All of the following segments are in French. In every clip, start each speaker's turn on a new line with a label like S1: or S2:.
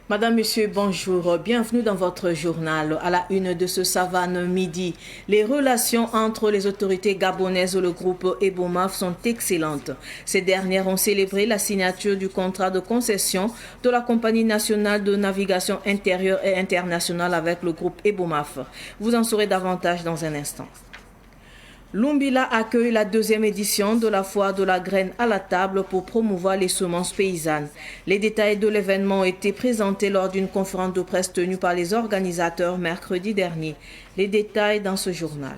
S1: Madame, Monsieur, bonjour. Bienvenue dans votre journal. À la une de ce Savane Midi, les relations entre les autorités gabonaises et le groupe Ebomaf sont excellentes. Ces dernières ont célébré la signature du contrat de concession de la Compagnie nationale de navigation intérieure et internationale avec le groupe Ebomaf. Vous en saurez davantage dans un instant. Lumbila accueille la deuxième édition de la foire de la graine à la table pour promouvoir les semences paysannes. Les détails de l'événement ont été présentés lors d'une conférence de presse tenue par les organisateurs mercredi dernier. Les détails dans ce journal.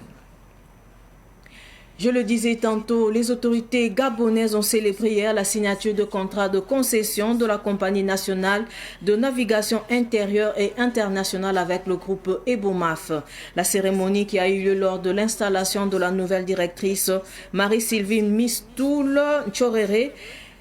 S1: Je le disais tantôt, les autorités gabonaises ont célébré hier la signature de contrat de concession de la Compagnie nationale de navigation intérieure et internationale avec le groupe Ebomaf. La cérémonie qui a eu lieu lors de l'installation de la nouvelle directrice Marie-Sylvie Mistoul Tchoréré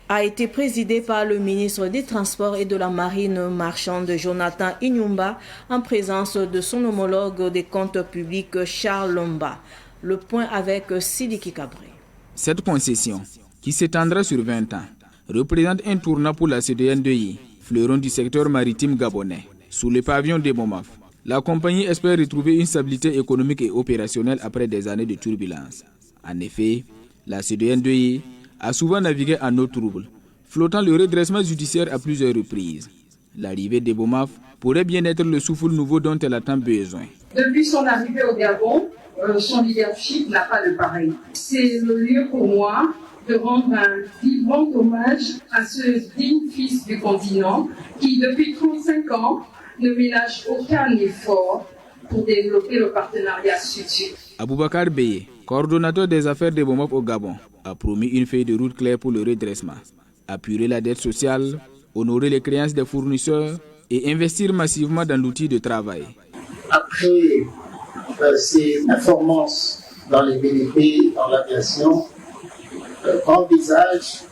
S1: a été présidée par le ministre des Transports et de la Marine marchande Jonathan Inyumba en présence de son homologue des comptes publics Charles Lomba. Le point avec Sidiki Cabré.
S2: Cette concession, qui s'étendra sur 20 ans, représente un tournant pour la CDN2I, fleuron du secteur maritime gabonais. Sous le pavillon d'Ebomaf, la compagnie espère retrouver une stabilité économique et opérationnelle après des années de turbulence. En effet, la CDN2I a souvent navigué en eau trouble, flottant le redressement judiciaire à plusieurs reprises. L'arrivée d'Ebomaf pourrait bien être le souffle nouveau dont elle a tant besoin.
S3: Depuis son arrivée au Gabon, son leadership n'a pas de pareil. C'est le lieu pour moi de rendre un vibrant hommage à ce digne fils du continent qui, depuis 35 ans, ne ménage aucun effort pour développer le partenariat sud-sud.
S2: Aboubakar Beye, coordonnateur des affaires d'Ebomaf au Gabon, a promis une feuille de route claire pour le redressement. Apurer la dette sociale, honorer les créances des fournisseurs et investir massivement dans l'outil de travail.
S4: Après ces performances dans les BNP, dans l'aviation, envisage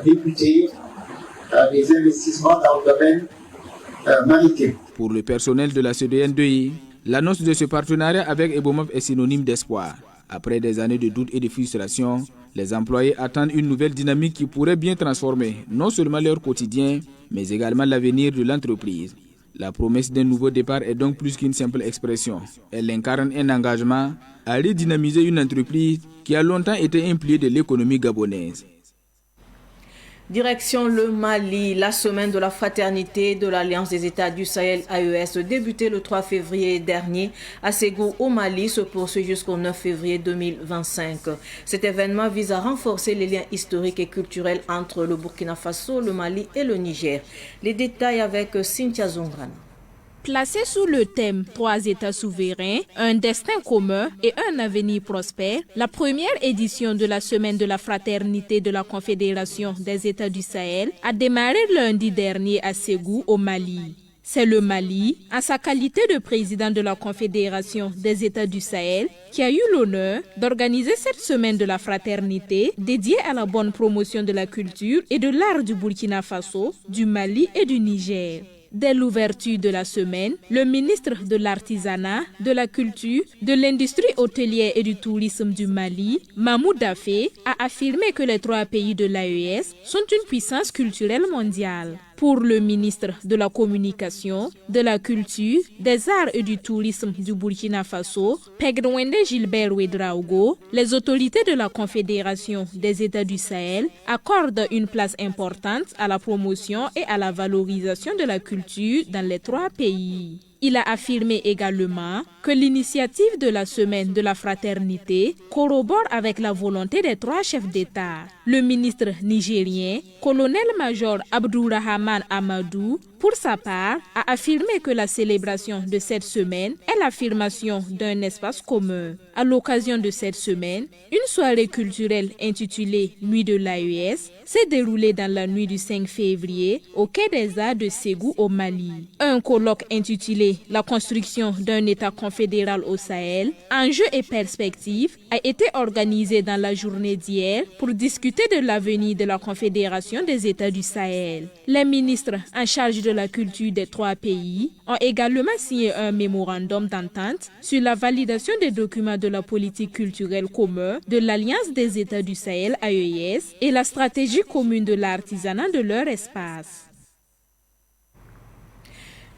S4: débuter les investissements dans le domaine maritime.
S2: Pour le personnel de la CDN2I, l'annonce de ce partenariat avec Ebomaf est synonyme d'espoir. Après des années de doute et de frustration, les employés attendent une nouvelle dynamique qui pourrait bien transformer non seulement leur quotidien, mais également l'avenir de l'entreprise. La promesse d'un nouveau départ est donc plus qu'une simple expression. Elle incarne un engagement à redynamiser une entreprise qui a longtemps été impliquée de l'économie gabonaise.
S1: Direction le Mali, la semaine de la fraternité de l'Alliance des États du Sahel AES débutée le 3 février dernier à Ségou au Mali se poursuit jusqu'au 9 février 2025. Cet événement vise à renforcer les liens historiques et culturels entre le Burkina Faso, le Mali et le Niger. Les détails avec Cynthia Zongrana.
S5: Placé sous le thème « Trois États souverains, un destin commun et un avenir prospère », la première édition de la Semaine de la Fraternité de la Confédération des États du Sahel a démarré lundi dernier à Ségou, au Mali. C'est le Mali, en sa qualité de président de la Confédération des États du Sahel, qui a eu l'honneur d'organiser cette Semaine de la Fraternité dédiée à la bonne promotion de la culture et de l'art du Burkina Faso, du Mali et du Niger. Dès l'ouverture de la semaine, le ministre de l'Artisanat, de la Culture, de l'Industrie hôtelière et du Tourisme du Mali, Mahmoud Dafé, a affirmé que les trois pays de l'AES sont une puissance culturelle mondiale. Pour le ministre de la Communication, de la Culture, des Arts et du Tourisme du Burkina Faso, Pegdouende Gilbert Ouedraogo, les autorités de la Confédération des États du Sahel accordent une place importante à la promotion et à la valorisation de la culture dans les trois pays. Il a affirmé également que l'initiative de la Semaine de la Fraternité corrobore avec la volonté des trois chefs d'État. Le ministre nigérien, colonel-major Abdourahmane Amadou, pour sa part, a affirmé que la célébration de cette semaine est l'affirmation d'un espace commun. À l'occasion de cette semaine, une soirée culturelle intitulée Nuit de l'AES s'est déroulée dans la nuit du 5 février au Quai des Arts de Ségou au Mali. Un colloque intitulé La construction d'un État confédéral au Sahel, enjeux et perspectives a été organisé dans la journée d'hier pour discuter de l'avenir de la Confédération des États du Sahel. Les ministres en charge de la culture des trois pays ont également signé un mémorandum d'entente sur la validation des documents de la politique culturelle commune de l'Alliance des États du Sahel AES et la stratégie commune de l'artisanat de leur espace.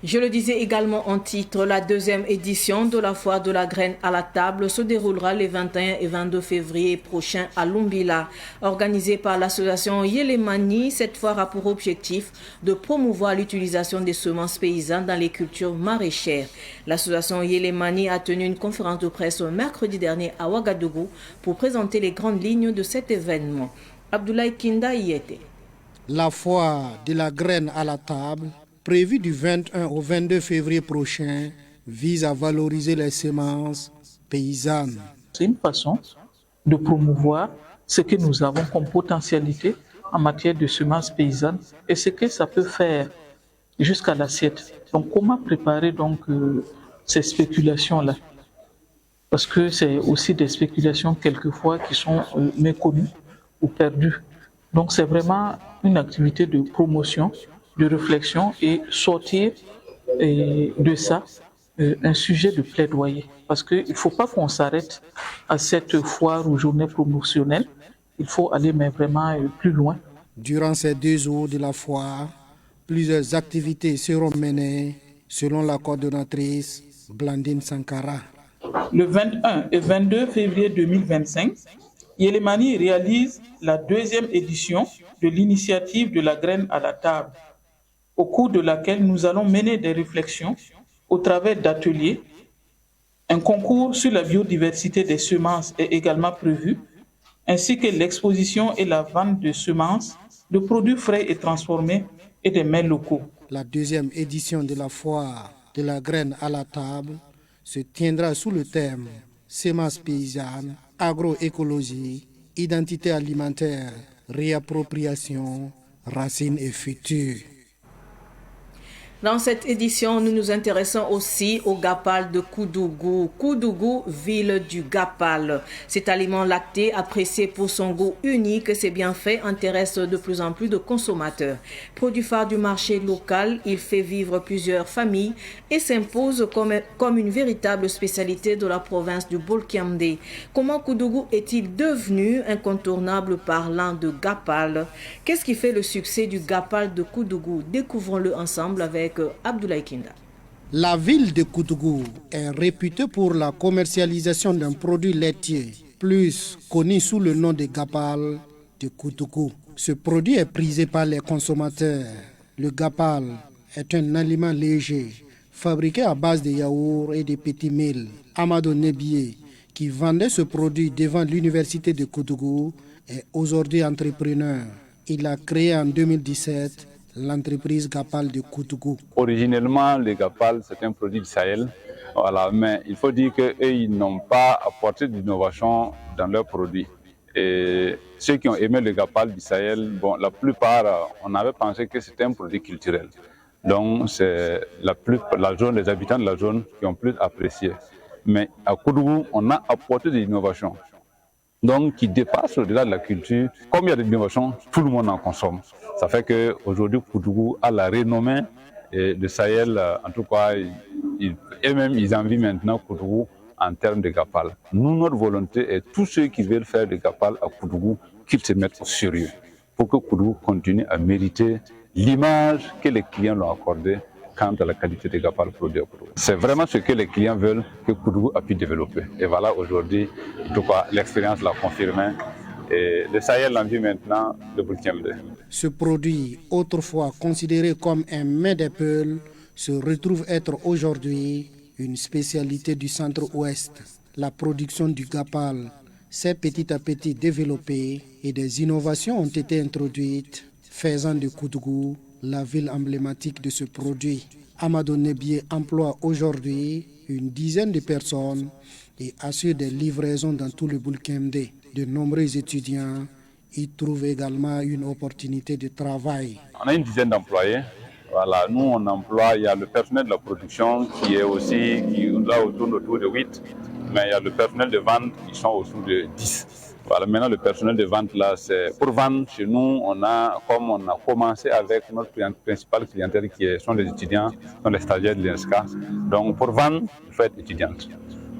S1: Je le disais également en titre, la deuxième édition de la foire de la graine à la table se déroulera les 21 et 22 février prochains à Lumbila. Organisée par l'association Yelemani, cette foire a pour objectif de promouvoir l'utilisation des semences paysannes dans les cultures maraîchères. L'association Yelemani a tenu une conférence de presse mercredi dernier à Ouagadougou pour présenter les grandes lignes de cet événement. Abdoulaye Kinda y était.
S6: La foire de la graine à la table, prévu du 21 au 22 février prochain, vise à valoriser les semences paysannes.
S7: C'est une façon de promouvoir ce que nous avons comme potentialité en matière de semences paysannes et ce que ça peut faire jusqu'à l'assiette. Donc comment préparer ces spéculations-là? Parce que c'est aussi des spéculations quelquefois qui sont méconnues ou perdues. Donc c'est vraiment une activité de promotion, de réflexion et sortir de ça un sujet de plaidoyer. Parce qu'il ne faut pas qu'on s'arrête à cette foire ou journée promotionnelle. Il faut aller mais vraiment plus loin.
S6: Durant ces 2 jours de la foire, plusieurs activités seront menées selon la coordonnatrice Blandine Sankara.
S7: Le 21 et 22 février 2025, Yelemani réalise la 2e édition de l'initiative de la graine à la table, au cours de laquelle nous allons mener des réflexions au travers d'ateliers. Un concours sur la biodiversité des semences est également prévu, ainsi que l'exposition et la vente de semences, de produits frais et transformés et des mets locaux.
S6: La 2e édition de la foire de la graine à la table se tiendra sous le thème semences paysannes, agroécologie, identité alimentaire, réappropriation, racines et futur.
S1: Dans cette édition, nous nous intéressons aussi au Gapal de Koudougou. Koudougou, ville du Gapal. Cet aliment lacté, apprécié pour son goût unique et ses bienfaits, intéresse de plus en plus de consommateurs. Produit phare du marché local, il fait vivre plusieurs familles et s'impose comme une véritable spécialité de la province du Bolkiamdé. Comment Koudougou est-il devenu incontournable parlant de Gapal? Qu'est-ce qui fait le succès du Gapal de Koudougou? Découvrons-le ensemble avec Abdoulaye Kinda.
S6: La ville de Koudougou est réputée pour la commercialisation d'un produit laitier, plus connu sous le nom de Gapal de Koudougou. Ce produit est prisé par les consommateurs. Le Gapal est un aliment léger, fabriqué à base de yaourts et de petits milles. Amadou Nebié, qui vendait ce produit devant l'université de Koudougou, est aujourd'hui entrepreneur. Il a créé en 2017 l'entreprise Gapal de Koudougou.
S8: Originellement, le Gapal, c'est un produit du Sahel. Voilà, mais il faut dire qu'eux, ils n'ont pas apporté d'innovation dans leurs produits. Et ceux qui ont aimé le Gapal du Sahel, bon, la plupart, on avait pensé que c'était un produit culturel. Donc, c'est les habitants de la zone qui ont plus apprécié. Mais à Koudougou, on a apporté de l'innovation. Donc, qui dépasse au-delà de la culture. Comme il y a de l'innovation, tout le monde en consomme. Ça fait qu'aujourd'hui, Koudougou a la renommée et le Sahel, en tout cas, eux-mêmes, ils envient maintenant Koudougou en termes de Gapal. Nous, notre volonté est tous ceux qui veulent faire de Gapal à Koudougou, qu'ils se mettent au sérieux pour que Koudougou continue à mériter l'image que les clients l'ont accordée quant à la qualité des Gapal produits à Koudougou. C'est vraiment ce que les clients veulent que Koudougou a pu développer. Et voilà, aujourd'hui, en tout cas, l'expérience l'a confirmé. Et le Sahel l'envie maintenant de Bolkiamdé.
S6: Ce produit, autrefois considéré comme un mets d'épaule, se retrouve être aujourd'hui une spécialité du centre-ouest. La production du Gapal s'est petit à petit développée et des innovations ont été introduites, faisant de Koudougou la ville emblématique de ce produit. Amadou Nebié emploie aujourd'hui une dizaine de personnes et assure des livraisons dans tout le Bolkiamdé. De nombreux étudiants y trouvent également une opportunité de travail.
S8: On a une dizaine d'employés. Voilà, nous on emploie, il y a le personnel de la production qui est aussi, là tourne autour de 8, mais il y a le personnel de vente qui sont autour de 10. Voilà, maintenant le personnel de vente là, c'est pour vendre chez nous, on a commencé avec notre principale clientèle qui sont les étudiants, sont les stagiaires de l'INSCA. Donc pour vendre, il faut être étudiante.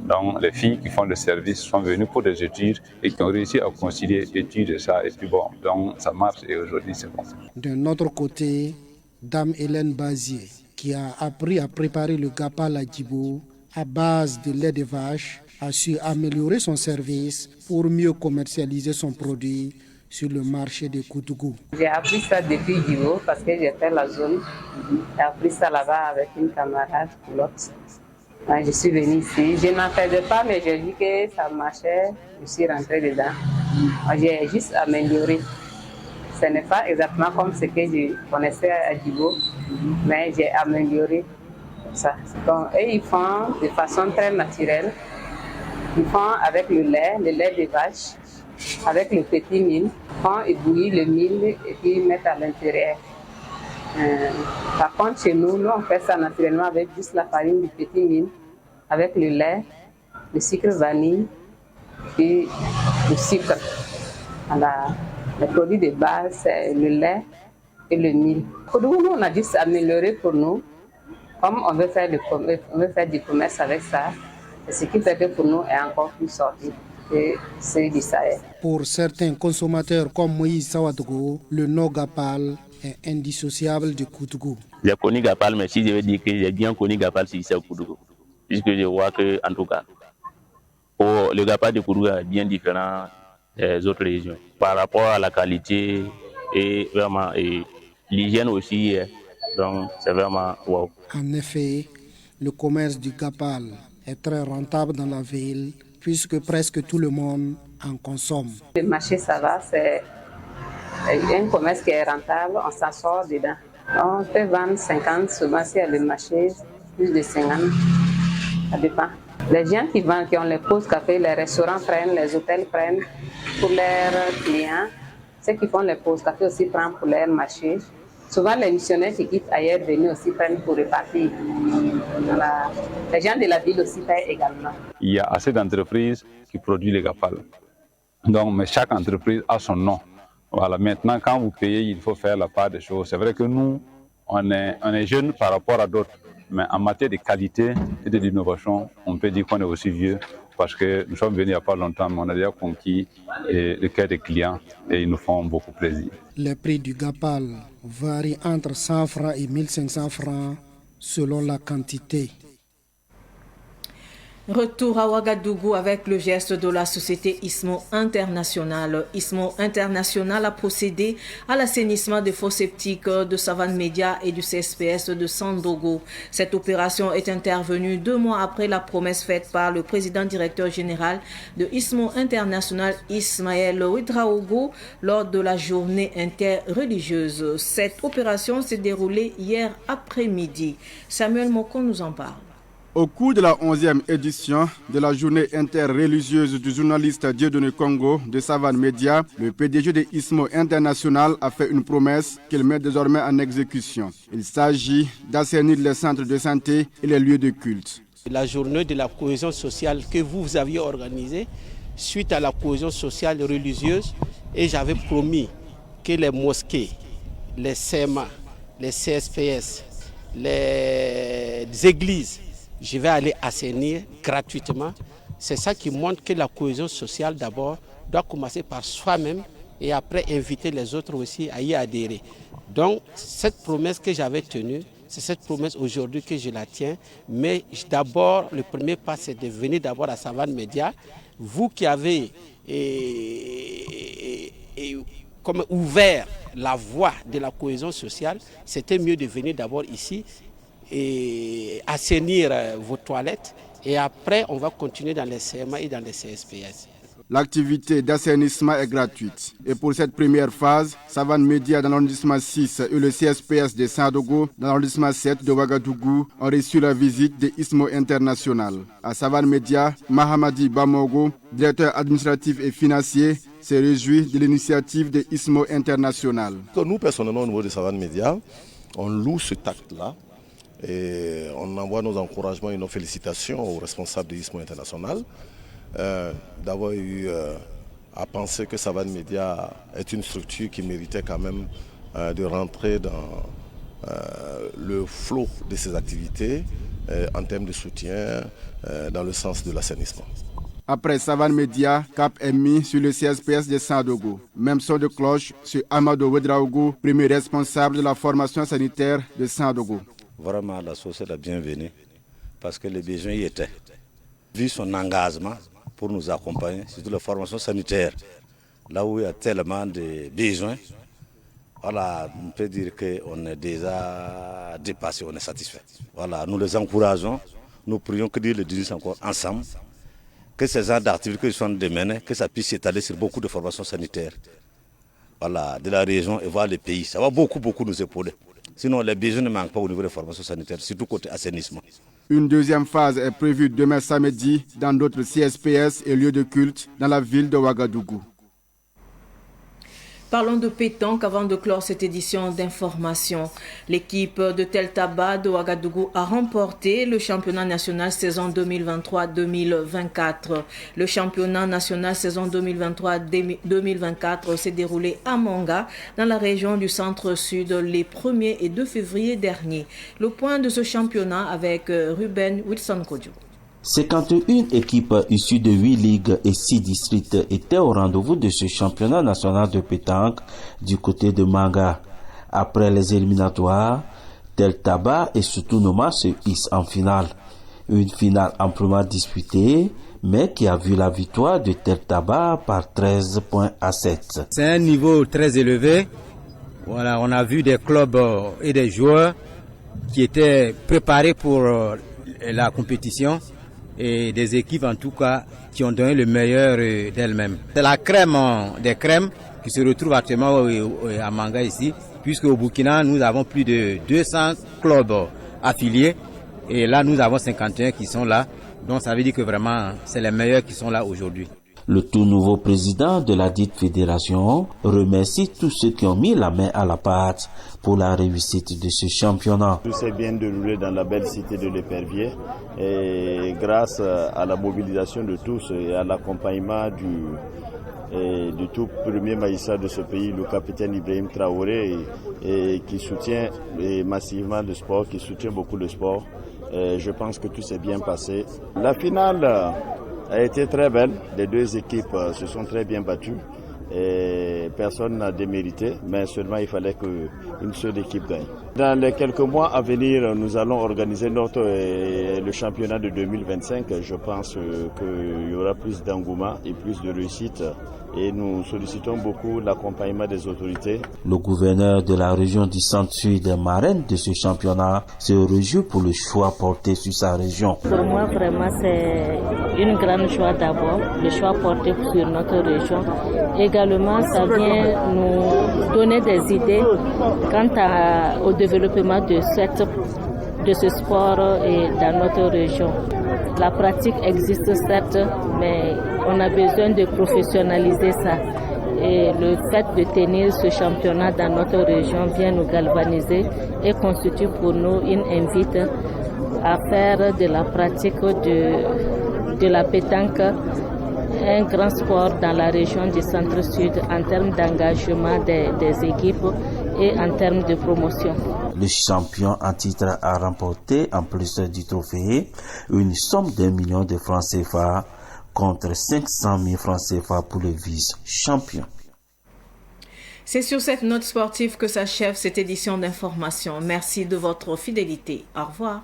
S8: Donc les filles qui font le service sont venues pour des études et qui ont réussi à concilier études et ça. Et puis bon, donc ça marche et aujourd'hui c'est bon.
S6: D'un autre côté, Dame Hélène Bazier, qui a appris à préparer le gapal à Djibo à base de lait de vache, a su améliorer son service pour mieux commercialiser son produit sur le marché de Koutougou.
S9: J'ai appris ça depuis Djibo parce que j'ai fait la zone. J'ai appris ça là-bas avec une camarade pilote. Je suis venue ici. Je n'en faisais pas, mais j'ai vu que ça marchait. Je suis rentrée dedans. J'ai juste amélioré. Ce n'est pas exactement comme ce que je connaissais à Djibo, mais j'ai amélioré ça. Donc, eux, ils font de façon très naturelle. Ils font avec le lait de vache, avec le petit mil. Ils font ébouillir le mil et puis ils mettent à l'intérieur. Par contre, chez nous, on fait ça naturellement avec juste la farine du petit mil, avec le lait, le sucre vanille et le sucre. Voilà. Les produits de base, c'est le lait et le mil. Pour nous, on a juste amélioré pour nous. Comme on veut faire du commerce avec ça, ce qui fait que pour nous est encore plus sorti. C'est du Sahel.
S6: Pour certains consommateurs comme Moïse Sawadogo, le nom Gapal est indissociable du Koutougou.
S10: J'ai connu Gapal, mais si je veux dire que j'ai bien connu Gapal, c'est au Koutougou. Puisque je vois que, en tout cas, le Gapal de Koutougou est bien différent des autres régions. Par rapport à la qualité et vraiment l'hygiène aussi, donc c'est vraiment wow.
S6: En effet, le commerce du Gapal est très rentable dans la ville puisque presque tout le monde en consomme.
S9: Le marché, ça va, c'est un commerce qui est rentable, on s'en sort dedans. On peut vendre 50, souvent si le marché, plus de 50, ça dépend. Les gens qui vendent, qui ont les pauses café, les restaurants prennent, les hôtels prennent pour leurs clients. Ceux qui font les pauses café aussi prennent pour leur marché. Souvent, les missionnaires qui quittent ailleurs venus aussi prennent pour repartir. Voilà. Les gens de la ville aussi payent également.
S8: Il y a assez d'entreprises qui produisent les gapal. Donc, mais chaque entreprise a son nom. Voilà. Maintenant, quand vous payez, il faut faire la part des choses. C'est vrai que nous, on est jeunes par rapport à d'autres. Mais en matière de qualité et de l'innovation, on peut dire qu'on est aussi vieux parce que nous sommes venus il n'y a pas longtemps, mais on a déjà conquis le cœur des clients et ils nous font beaucoup plaisir.
S6: Les prix du Gapal varient entre 100 francs et 1500 francs selon la quantité.
S1: Retour à Ouagadougou avec le geste de la société ISMO International. ISMO International a procédé à l'assainissement des fosses septiques de Savane Média et du CSPS de Sandogo. Cette opération est intervenue 2 mois après la promesse faite par le président directeur général de ISMO International, Ismaël Ouedraogo, lors de la journée interreligieuse. Cette opération s'est déroulée hier après-midi. Samuel Mokon nous en parle.
S11: Au cours de la 11e édition de la journée interreligieuse du journaliste Dieudonné Congo de Savane Média, le PDG de ISMO International a fait une promesse qu'il met désormais en exécution. Il s'agit d'assainir les centres de santé et les lieux de culte.
S12: La journée de la cohésion sociale que vous aviez organisée suite à la cohésion sociale religieuse, et j'avais promis que les mosquées, les CMA, les CSPS, les églises, je vais aller assainir gratuitement. C'est ça qui montre que la cohésion sociale d'abord doit commencer par soi-même et après inviter les autres aussi à y adhérer. Donc cette promesse que j'avais tenue, c'est cette promesse aujourd'hui que je la tiens. Mais d'abord, le premier pas, c'est de venir d'abord à Savane Média. Vous qui avez comme ouvert la voie de la cohésion sociale, c'était mieux de venir d'abord ici et assainir vos toilettes, et après on va continuer dans les CMA et dans les CSPS.
S11: L'activité d'assainissement est gratuite. Et pour cette première phase, Savane Média dans l'arrondissement 6 et le CSPS de Sandogo dans l'arrondissement 7 de Ouagadougou ont reçu la visite de ISMO International. À Savane Média, Mahamadi Bamogo, directeur administratif et financier, s'est réjoui de l'initiative de ISMO International.
S13: Nous, personnellement, au niveau de Savane Média, on loue ce acte-là. Et on envoie nos encouragements et nos félicitations aux responsables de ISMO International d'avoir eu à penser que Savane Média est une structure qui méritait quand même de rentrer dans le flot de ses activités en termes de soutien dans le sens de l'assainissement.
S11: Après Savane Média, cap est mis sur le CSPS de Sandogo. Même son de cloche sur Amadou Ouedraogo, premier responsable de la formation sanitaire de Sandogo.
S14: vraiment la sauce est la bienvenue parce que les besoins y étaient. Vu son engagement pour nous accompagner, surtout la formation sanitaire, là où il y a tellement de besoins, voilà, on peut dire qu'on est déjà dépassé, on est satisfait. Voilà, nous les encourageons, nous prions que Dieu le dirige encore ensemble, que ces genres d'activités soient démenées, que ça puisse s'étaler sur beaucoup de formations sanitaires, voilà, de la région et voir les pays. Ça va beaucoup nous épauler. Sinon, les besoins ne manquent pas au niveau des formations sanitaires, surtout côté assainissement.
S11: Une deuxième phase est prévue demain samedi dans d'autres CSPS et lieux de culte dans la ville de Ouagadougou.
S1: Parlons de pétanque avant de clore cette édition d'information. L'équipe de Tel Taba de Ouagadougou a remporté le championnat national saison 2023-2024. Le championnat national saison 2023-2024 s'est déroulé à Manga, dans la région du centre-sud, les 1er et 2 février dernier. Le point de ce championnat avec Ruben Wilson-Kodjo.
S15: 51 équipes issues de 8 ligues et 6 districts étaient au rendez-vous de ce championnat national de pétanque du côté de Manga. Après les éliminatoires, Tel Taba et Soutounoma se hissent en finale. Une finale amplement disputée, mais qui a vu la victoire de Tel Taba par 13 points à 7.
S16: C'est un niveau très élevé. Voilà, on a vu des clubs et des joueurs qui étaient préparés pour la compétition. Et des équipes en tout cas qui ont donné le meilleur d'elles-mêmes. C'est la crème des crèmes qui se retrouve actuellement à Manga ici, puisque au Burkina nous avons plus de 200 clubs affiliés et là nous avons 51 qui sont là, donc ça veut dire que vraiment c'est les meilleurs qui sont là aujourd'hui.
S15: Le tout nouveau président de la dite fédération remercie tous ceux qui ont mis la main à la pâte pour la réussite de ce championnat.
S17: Tout s'est bien déroulé dans la belle cité de l'Épervier et grâce à la mobilisation de tous et à l'accompagnement du tout premier magistrat de ce pays, le capitaine Ibrahim Traoré, et qui soutient massivement le sport, qui soutient beaucoup le sport. Et je pense que tout s'est bien passé. La finale a été très belle, les deux équipes se sont très bien battues et personne n'a démérité, mais seulement il fallait qu'une seule équipe gagne. Dans les quelques mois à venir, nous allons organiser le championnat de 2025. Je pense qu'il y aura plus d'engouement et plus de réussite et nous sollicitons beaucoup l'accompagnement des autorités.
S15: Le gouverneur de la région du centre-sud, marraine de ce championnat, se réjouit pour le choix porté sur sa région.
S18: Pour moi, vraiment, c'est une grande joie d'abord, le choix porté sur notre région. Également, ça vient nous donner des idées quant au développement de ce sport dans notre région. La pratique existe certes, mais on a besoin de professionnaliser ça. Et le fait de tenir ce championnat dans notre région vient nous galvaniser et constitue pour nous une invite à faire de la pratique de la pétanque un grand sport dans la région du centre-sud en termes d'engagement des équipes et en termes de promotion.
S15: Le champion en titre a remporté, en plus du trophée, une somme d'1 million de francs CFA contre 500 000 francs CFA pour le vice-champion.
S1: C'est sur cette note sportive que s'achève cette édition d'information. Merci de votre fidélité. Au revoir.